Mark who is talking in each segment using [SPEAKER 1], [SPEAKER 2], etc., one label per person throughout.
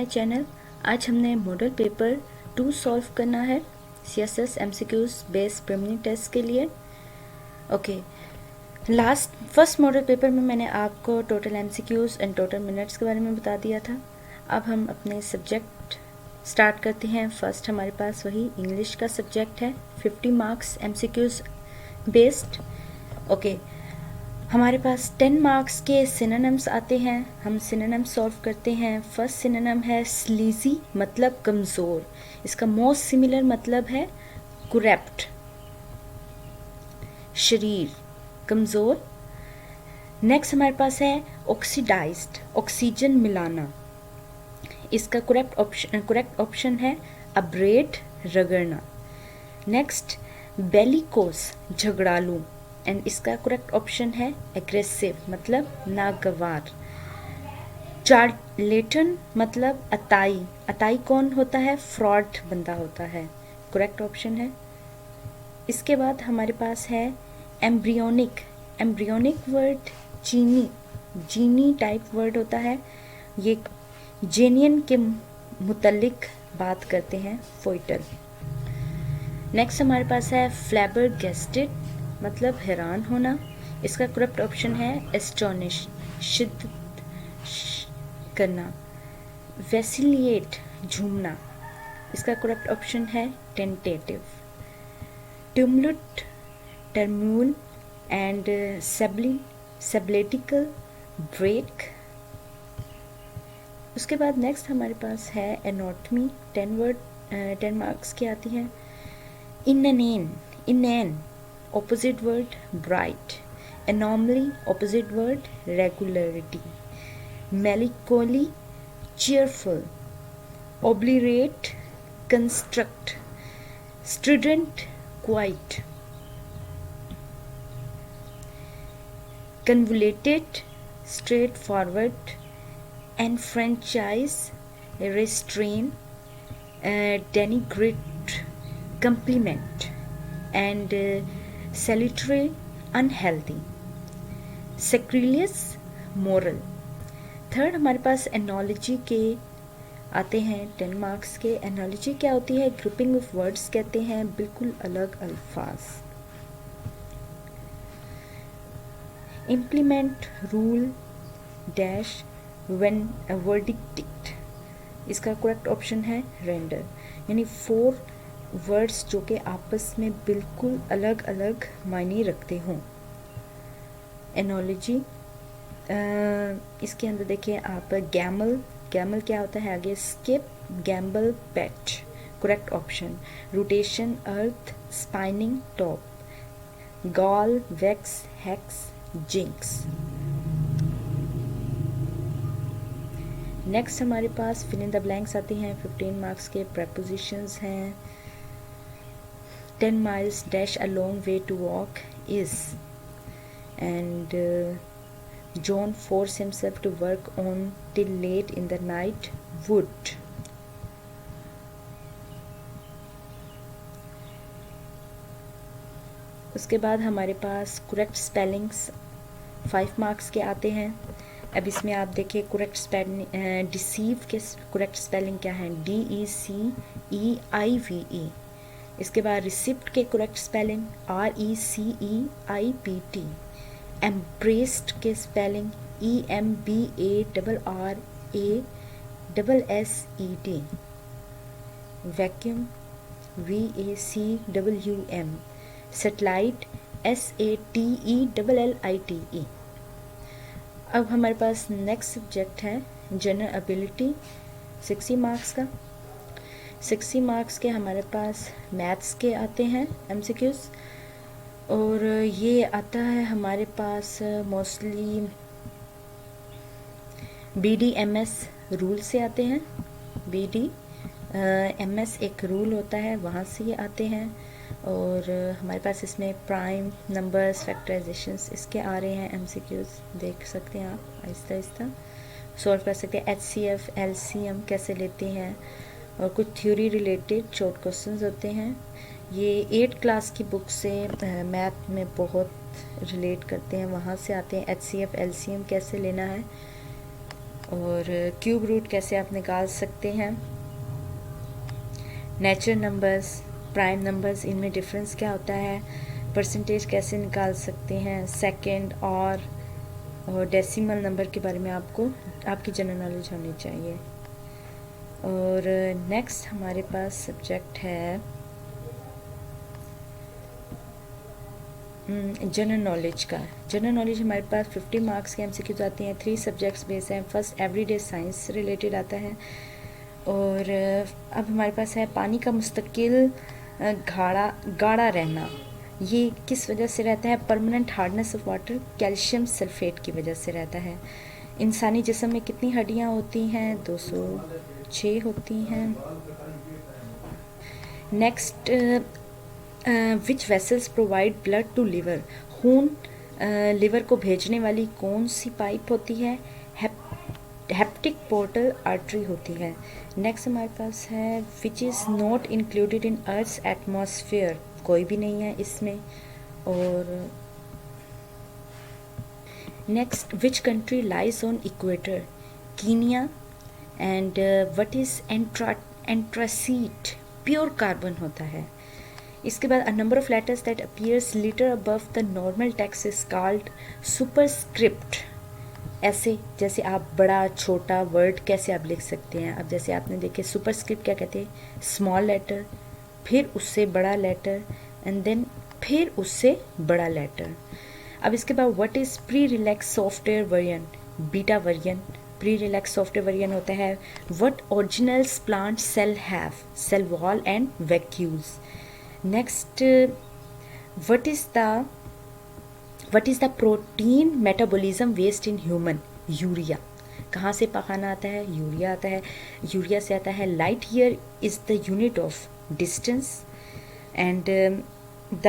[SPEAKER 1] My channel. आज हमने model paper 2 solve करना है CSS MCQs based preliminary test के लिए। ओके, फर्स्ट मॉडल पेपर में मैंने आपको total MCQs and total minutes के बारे में बता दिया था। अब हम अपने सब्जेक्ट स्टार्ट करते हैं। फर्स्ट हमारे पास वही इंग्लिश का सब्जेक्ट है, 50 मार्क्स MCQs बेस्ड। ओके, हमारे पास 10 मार्क्स के सिनोनिम्स आते हैं। हम सिनोनिम सॉल्व करते हैं। फर्स्ट सिनोनिम है स्लीजी, मतलब कमज़ोर। इसका मोस्ट सिमिलर मतलब है करप्ट, शरीर, कमज़ोर। नेक्स्ट हमारे पास है ऑक्सीडाइज्ड, ऑक्सीजन मिलाना। इसका करेक्ट ऑप्शन है अब्रेड, रगड़ना। नेक्स्ट बेलिकोस, झगड़ालू, एंड इसका करेक्ट ऑप्शन है एग्रेसिव, मतलब नागवार। चार्लेटन मतलब अताई, अताई कौन होता है? फ्रॉड बंदा होता है, करेक्ट ऑप्शन है। इसके बाद हमारे पास है एम्ब्रियोनिक, एम्ब्रियोनिक वर्ड जीनी टाइप वर्ड होता है। ये जेनियन के मुतल्लिक बात करते हैं, फोइटल। नेक्स्ट हमारे पास है फ्लैबरगेस्टेड, मतलब हैरान होना। इसका करेक्ट ऑप्शन है एस्टोनिश, शिद्दत करना। वेसिलिएट, झूमना। इसका करेक्ट ऑप्शन है tentative. Tumult, tumult and sabbatical break. उसके बाद नेक्स्ट हमारे पास है एनाटॉमी, 10 मार्क्स की आती हैं। इनएन opposite word bright, anomaly opposite word regularity, melancholy cheerful, obliterate construct, strident quiet, convoluted straightforward, enfranchise restrain, denigrate compliment, and salutary unhealthy, sacrilege moral। Third हमारे पास analogy के आते हैं 10 मार्क्स के। एनोलॉजी क्या होती है? ग्रुपिंग ऑफ वर्ड्स कहते हैं, बिल्कुल अलग अल्फाज। Implement, rule, dash, when verdict. इसका करेक्ट ऑप्शन है रेंडर, यानी 4 वर्ड्स जो कि आपस में बिल्कुल अलग अलग मायने रखते हों। एनोलॉजी इसके अंदर देखिए आप गैमल, गैमल क्या होता है? आगे skip, gamble, patch, correct option. Rotation, earth, spinning, top, gall, wax, hex, jinx. Next हमारे पास फिल इन द ब्लैंक्स आते हैं। 15 मार्क्स के प्रेपोजिशंस हैं। 10 miles dash a long way to walk is, and John forced himself to work on till late in the night would। उसके बाद हमारे पास correct spellings 5 marks के आते हैं। अब इसमें आप देखिए करेक्ट स्पेलिंग, डिसीव के करेक्ट स्पेलिंग क्या है? DECEIVE। इसके बाद रिसिप्ट के करेक्ट स्पेलिंग RECEIPT। एम्ब्रेस्ड के spelling EMBARRASSED। Vacuum VACWM। Satellite SATELLITE। अब हमारे पास नेक्स्ट सब्जेक्ट है जनरल एबिलिटी, 60 मार्क्स का। 60 मार्क्स के हमारे पास मैथ्स के आते हैं MCQs, और ये आता है हमारे पास मोस्टली BDMS रूल से आते हैं। BDMS एक रूल होता है, वहाँ से ये आते हैं। और हमारे पास इसमें प्राइम नंबर्स, फैक्टराइजेशंस इसके आ रहे हैं MCQs, देख सकते हैं आप, आहिस्ता आहिस्ता सॉल्व कर सकते हैं। HCF LCM कैसे लेते हैं, और कुछ थ्योरी रिलेटेड शॉर्ट क्वेश्चंस होते हैं। ये 8 क्लास की बुक से मैथ में बहुत रिलेट करते हैं, वहाँ से आते हैं। HCF LCM कैसे लेना है, और क्यूब रूट कैसे आप निकाल सकते हैं, नेचुरल नंबर्स, प्राइम नंबर्स, इनमें डिफरेंस क्या होता है, परसेंटेज कैसे निकाल सकते हैं, सेकंड और डेसिमल नंबर के बारे में आपको आपकी जनरल नॉलेज होनी चाहिए। और नेक्स्ट हमारे पास सब्जेक्ट है जनरल नॉलेज का। जनरल नॉलेज हमारे पास 50 मार्क्स के एमसीक्यूज आती हैं, 3 सब्जेक्ट्स बेस हैं। फर्स्ट एवरीडे साइंस से रिलेटेड आता है। और अब हमारे पास है पानी का मुस्तकिल गाढ़ा रहना, ये किस वजह से रहता है, permanent hardness of water, calcium sulphate की वजह से रहता है। इंसानी जिस्म में कितनी हड्डियाँ होती हैं, 206 होती हैं। Next, which vessels provide blood to liver, खून लिवर को भेजने वाली कौन सी पाइप होती है, हेप्टिक पोर्टल आर्टरी होती है। नेक्स्ट हमारे पास है which is not included in earth's atmosphere, कोई भी नहीं है इसमें। और next, which country lies on equator, Kenya. And what is anthracite, pure carbon होता है। इसके बाद a number of letters that appears little above the normal text is called superscript. ऐसे जैसे आप बड़ा छोटा वर्ड कैसे आप लिख सकते हैं, अब जैसे आपने देखे सुपरस्क्रिप्ट क्या कहते हैं, स्मॉल लेटर, फिर उससे बड़ा लेटर, एंड देन फिर उससे बड़ा लेटर। अब इसके बाद what is pre release software version, beta version. Pre release software version होता है what organelles plant cell have, cell wall and vacuoles. Next, what is the protein metabolism waste in human, urea. कहाँ से पकाना आता है, urea आता है, urea से आता है। Light year is the unit of distance. And the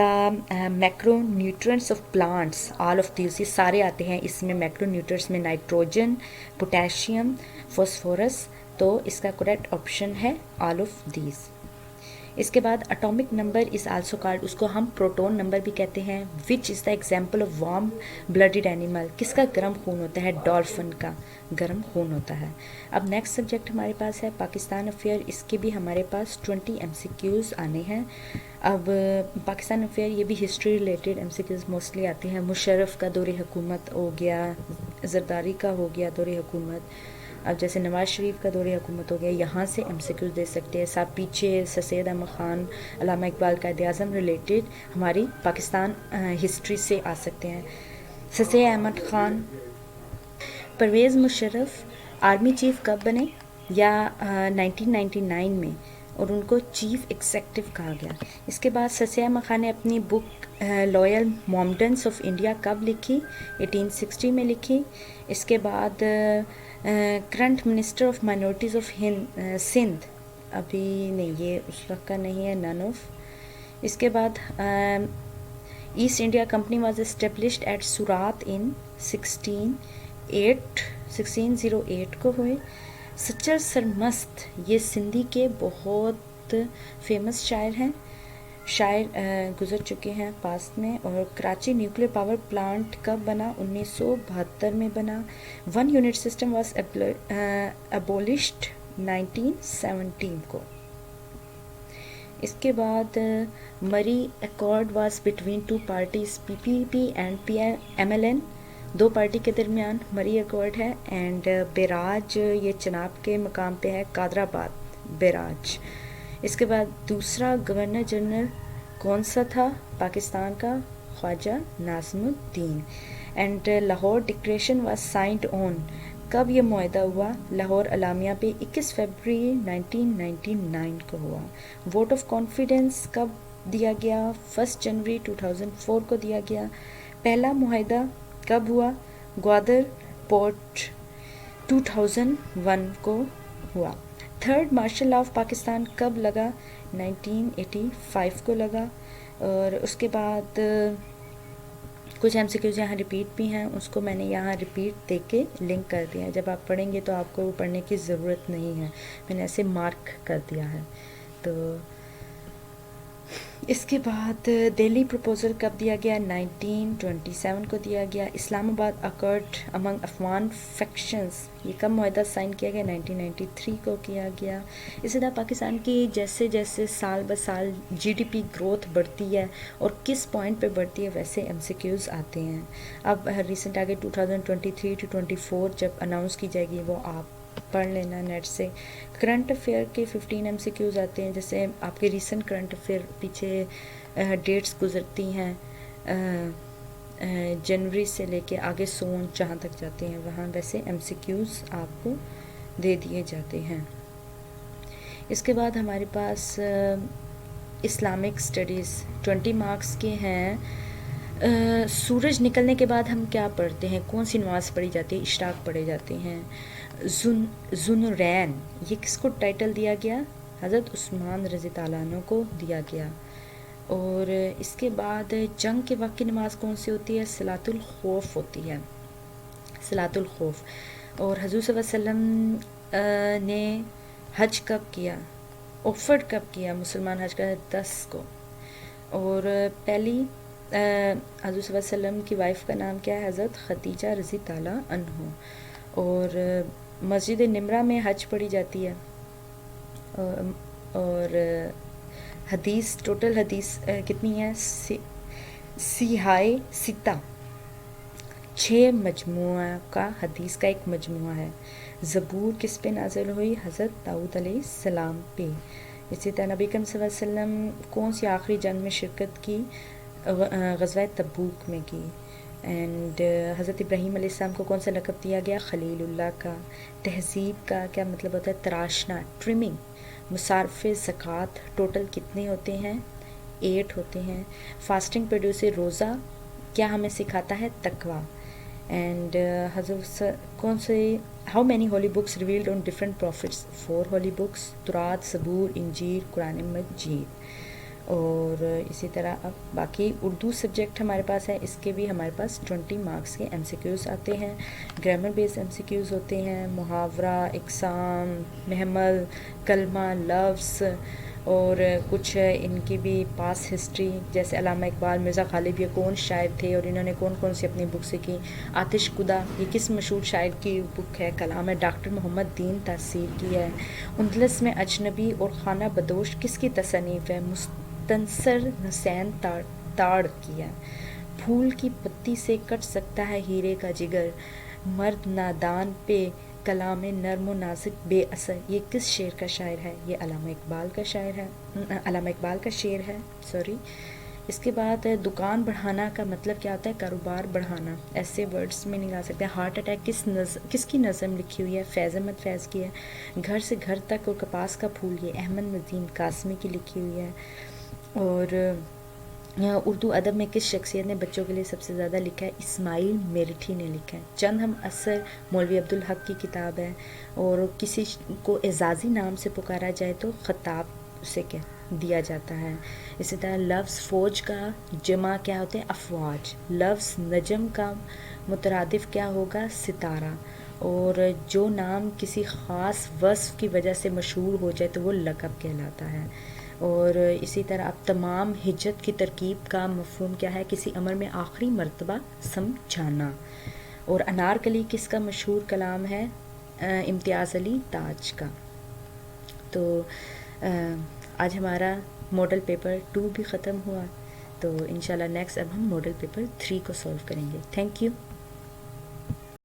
[SPEAKER 1] macro nutrients of plants, all of these, ये सारे आते हैं इसमें। मैक्रो न्यूट्रिएंट्स में नाइट्रोजन, पोटेशियम, फॉस्फोरस, तो इसका करेक्ट ऑप्शन है ऑल ऑफ दीज। इसके बाद atomic number is also called, उसको हम प्रोटॉन नंबर भी कहते हैं। Which is the example of warm blooded animal, किसका गर्म खून होता है, डॉल्फिन का गर्म खून होता है। अब नेक्स्ट सब्जेक्ट हमारे पास है पाकिस्तान अफेयर, इसके भी हमारे पास 20 MCQs आने हैं। अब पाकिस्तान अफेयर ये भी हिस्ट्री रिलेटेड MCQs मोस्टली आते हैं। मुशर्रफ का दौरे हुकूमत हो गया, जरदारी का हो गया दौरे हुकूमत, अब जैसे नवाज शरीफ का दौरे हुकूमत हो गया, यहाँ से MCQs दे सकते हैं। साहब पीछे सैयद अहमद ख़ान, अल्लामा इकबाल, कायद-ए-आज़म रिलेटेड हमारी पाकिस्तान हिस्ट्री से आ सकते हैं। सैयद अहमद ख़ान, परवेज़ मुशर्रफ आर्मी चीफ कब बने, या 1999 में, और उनको चीफ एग्जेक्टिव कहा गया। इसके बाद सैयद अहमद ख़ान ने अपनी book loyal Mohammedans of India कब लिखी, 1860 में लिखी। इसके बाद current minister of minorities of Sindh, अभी नहीं, ये उस वक्त का नहीं है, नन ऑफ। इसके बाद East India Company was established at Surat in 1608 को हुए। सच्चर सरमस्त, ये सिंधी के बहुत फेमस शायर हैं, शायर गुजर चुके हैं पास्ट में। और कराची न्यूक्लियर पावर प्लांट कब बना, 1972 में बना। 1 यूनिट सिस्टम वाज अबोलिश्ड 1917 को। इसके बाद मरी accord was between 2 parties, PPP and MLN, 2 party के दरमियान मरी अकॉर्ड है। एंड बैराज, ये चनाब के मकाम पे है, कादराबाद बैराज। इसके बाद दूसरा गवर्नर जनरल कौन सा था पाकिस्तान का, Khwaja Nazimuddin. And Lahore declaration was signed on, कब ये मुआहदा हुआ, लाहौर अलामिया पे 21 फरवरी 1999 को हुआ। वोट ऑफ कॉन्फिडेंस कब दिया गया, 1 जनवरी 2004 को दिया गया। पहला मुआहदा कब हुआ, ग्वादर पोर्ट 2001 को हुआ। Third martial law of Pakistan कब लगा, 1985 को लगा। और उसके बाद कुछ MCQs यहाँ रिपीट भी हैं, उसको मैंने यहाँ रिपीट दे के लिंक कर दिया है। जब आप पढ़ेंगे तो आपको वो पढ़ने की ज़रूरत नहीं है, मैंने ऐसे मार्क कर दिया है। तो इसके बाद दिल्ली प्रपोज़ल कब दिया गया? 1927 को दिया गया। Islamabad occurred among Afghan factions, ये कब मुआहदा साइन किया गया? 1993 को किया गया। इसी तरह पाकिस्तान की जैसे जैसे साल ब साल जीडीपी ग्रोथ बढ़ती है और किस पॉइंट पे बढ़ती है वैसे एमसीक्यूज़ आते हैं। अब रिसेंट आगे 2023 टू 24 जब अनाउंस की जाएगी वो आप पढ़ लेना नेट से। करंट अफेयर के 15 एमसीक्यूज़ आते हैं, जैसे आपके रीसेंट करंट अफेयर पीछे डेट्स गुजरती हैं जनवरी से लेके आगे सोन जहाँ तक जाते हैं वहाँ वैसे एमसीक्यूज़ आपको दे दिए जाते हैं। इसके बाद हमारे पास इस्लामिक स्टडीज़ 20 मार्क्स के हैं। सूरज निकलने के बाद हम क्या पढ़ते हैं? कौन सी नमाज़ पढ़ी जाती है? इशराक पढ़े जाते हैं। जुनरैन, ये किसको टाइटल दिया गया? हज़रत उस्मान रज़ी ताला अन्हु को दिया गया। और इसके बाद जंग के वक्त की नमाज कौन सी होती है? सलातुल खौफ होती है, सलातुल खौफ। और हुज़ूर सल्लल्लाहु अलैहि वसल्लम ने हज कब किया? ऑफर्ड कब किया मुसलमान हज का? 10 को। और पहली हुज़ूर सल्लल्लाहु अलैहि वसल्लम की वाइफ का नाम क्या है? हज़रत खदीजा रज़ी ताला अन्हु। और मस्जिद निमरा में हज पढ़ी जाती है। और हदीस, टोटल हदीस कितनी है? सिहाए सिता, 6 मजमुआ का हदीस का एक मजमुआ है। ज़बूर किस पे नाज़िल हुई? हज़रत दाऊद अलैहिस्सलाम पे। इसी तरह नबी करीम सल्लल्लाहु अलैहि वसल्लम कौन सी आखिरी जंग में शिरकत की? ग़ज़वा तबूक में की। एंड हज़रत इब्राहीम अलैहिस्सलाम को कौन सा लक़ब दिया गया? खलीलुल्लाह का। तहज़ीब का क्या मतलब होता है? तराशना, ट्रिमिंग। मुसारफ़े ज़कात टोटल कितने होते हैं? 8 होते हैं। फास्टिंग प्रोड्यूस रोज़ा क्या हमें सिखाता है? तकवा। एंड कौन से how many holy books revealed on different prophets? 4 holy books, तुरात, सबूर, इंजील, कुरान मजीद। और इसी तरह अब बाकी उर्दू सब्जेक्ट हमारे पास है, इसके भी हमारे पास 20 मार्क्स के एमसीक्यूज़ आते हैं। ग्रामर बेस्ड एमसीक्यूज़ होते हैं, मुहावरा, इक़साम, महमल, कलमा, लफ्ज़, और कुछ इनकी भी पास हिस्ट्री, जैसे अल्लामा इकबाल, मिर्ज़ा गालिब ये कौन शायर थे और इन्होंने कौन कौन सी अपनी बुक से की। आतिश कुदा ये किस मशहूर शायर की बुक है? कलाम है। डॉक्टर मोहम्मद दीन तासीर की है। उनदलस में अजनबी और खाना बदोश किसकी तसनीफ़ है? मुस्तनसर हुसैन ताड़ की है। फूल की पत्ती से कट सकता है हीरे का जिगर, मर्द नादान पे कलाम नर्म नाज़िक बेअसर, ये किस शेर का शायर है? ये अल्लामा इकबाल का शायर है, अल्लामा इकबाल का शेर है, सॉरी। इसके बाद दुकान बढ़ाना का मतलब क्या होता है? कारोबार बढ़ाना। ऐसे वर्ड्स में निकाल सकते हैं। हार्ट अटैक किसकी नज़म लिखी हुई है? फैज़ अहमद फैज़ की है। घर से घर तक और कपास का फूल ये अहमद नदीम कासमी की लिखी हुई है। और उर्दू अदब में किस शख्सियत ने बच्चों के लिए सबसे ज़्यादा लिखा है? इस्माइल मेरठी ने लिखा है। चंद हम असर मौलवी अब्दुल हक की किताब है। और किसी को एजाज़ी नाम से पुकारा जाए तो ख़ताब उसे क्या दिया जाता है। इसी तरह लफ्ज़ फ़ौज का जमा क्या होते हैं? अफवाज। लफ्ज़ नजम का मुतरादिफ क्या होगा? सितारा। और जो नाम किसी ख़ास वस्फ़ की वजह से मशहूर हो जाए तो वो लक़ब कहलाता है। और इसी तरह अब तमाम हिज्जत की तरकीब का मफ़हूम क्या है? किसी अमर में आखिरी मर्तबा समझाना। और अनारकली किसका मशहूर कलाम है? इम्तियाज़ अली ताज का। तो आज हमारा मॉडल पेपर 2 भी ख़त्म हुआ। तो इंशाल्लाह नेक्स्ट अब हम मॉडल पेपर 3 को सॉल्व करेंगे। Thank you.